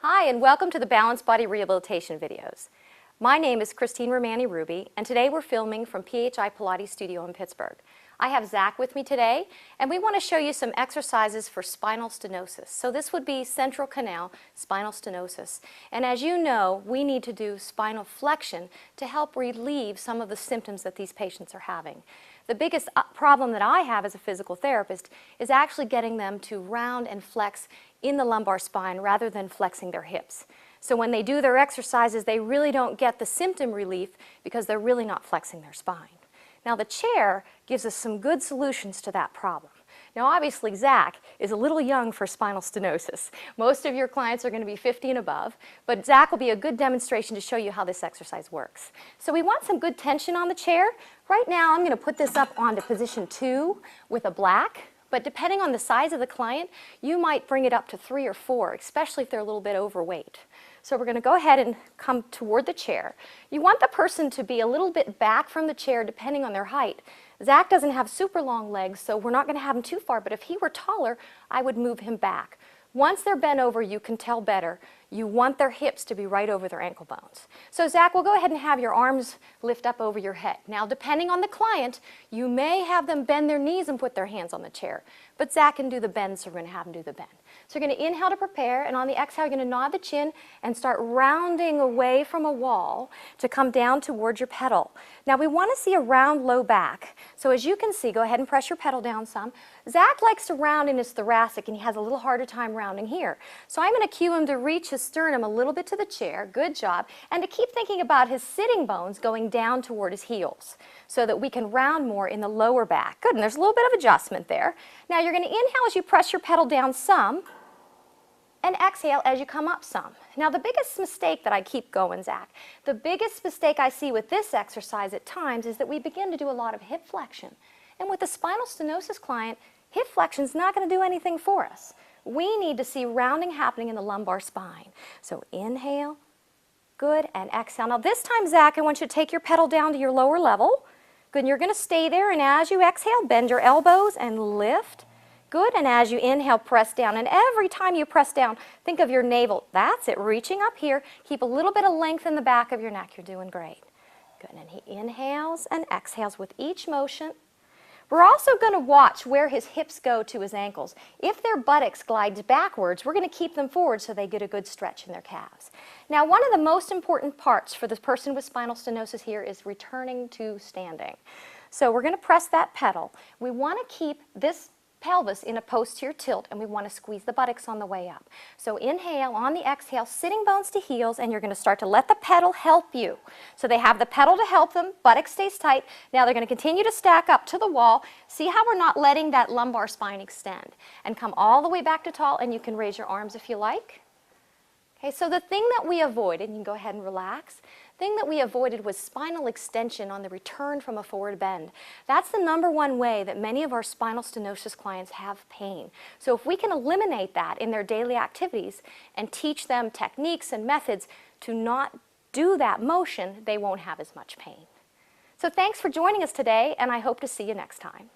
Hi, and welcome to the Balanced Body Rehabilitation videos. My name is Chrissy-Romani Ruby, and today we're filming from PHI Pilates Studio in Pittsburgh. I have Zach with me today, and we want to show you some exercises for spinal stenosis. So this would be central canal spinal stenosis. And as you know, we need to do spinal flexion to help relieve some of the symptoms that these patients are having. The biggest problem that I have as a physical therapist is actually getting them to round and flex in the lumbar spine rather than flexing their hips. So when they do their exercises, they really don't get the symptom relief because they're really not flexing their spine. Now the chair gives us some good solutions to that problem. Now obviously Zach is a little young for spinal stenosis. Most of your clients are going to be 50 and above, but Zach will be a good demonstration to show you how this exercise works. So we want some good tension on the chair. Right now I'm going to put this up onto position 2 with a black, but depending on the size of the client, you might bring it up to 3 or 4, especially if they're a little bit overweight. So we're going to go ahead and come toward the chair. You want the person to be a little bit back from the chair depending on their height. Zach doesn't have super long legs, so we're not going to have him too far, but if he were taller, I would move him back. Once they're bent over, you can tell better. You want their hips to be right over their ankle bones. So Zach, we'll go ahead and have your arms lift up over your head. Now, depending on the client, you may have them bend their knees and put their hands on the chair, but Zach can do the bend, so we're going to have him do the bend. So you're going to inhale to prepare, and on the exhale, you're going to nod the chin and start rounding away from a wall to come down towards your pedal. Now, we want to see a round low back. So as you can see, go ahead and press your pedal down some. Zach likes to round in his thoracic, and he has a little harder time rounding here. So I'm going to cue him to reach his sternum a little bit to the chair, good job, and to keep thinking about his sitting bones going down toward his heels so that we can round more in the lower back. Good, and there's a little bit of adjustment there. Now you're going to inhale as you press your pedal down some, and exhale as you come up some. Now the biggest mistake that I keep going, Zach, the biggest mistake I see with this exercise at times is that we begin to do a lot of hip flexion. And with the spinal stenosis client, hip flexion is not going to do anything for us. We need to see rounding happening in the lumbar spine. So inhale, good, and exhale. Now this time, Zach, I want you to take your pedal down to your lower level. Good, and you're going to stay there, and as you exhale, bend your elbows and lift. Good, and as you inhale, press down, and every time you press down, think of your navel. That's it, reaching up here. Keep a little bit of length in the back of your neck. You're doing great. Good, and he inhales and exhales with each motion. We're also going to watch where his hips go to his ankles. If their buttocks glides backwards, we're going to keep them forward so they get a good stretch in their calves. Now, one of the most important parts for the person with spinal stenosis here is returning to standing. So we're going to press that pedal. We want to keep this pelvis in a posterior tilt, and we want to squeeze the buttocks on the way up. So inhale, on the exhale, sitting bones to heels, and you're going to start to let the pedal help you. So they have the pedal to help them, buttock stays tight. Now they're going to continue to stack up to the wall. See how we're not letting that lumbar spine extend. And come all the way back to tall, and you can raise your arms if you like. Okay, so the thing that we avoided, and you can go ahead and relax, thing that we avoided was spinal extension on the return from a forward bend. That's the #1 way that many of our spinal stenosis clients have pain. So if we can eliminate that in their daily activities and teach them techniques and methods to not do that motion, they won't have as much pain. So thanks for joining us today, and I hope to see you next time.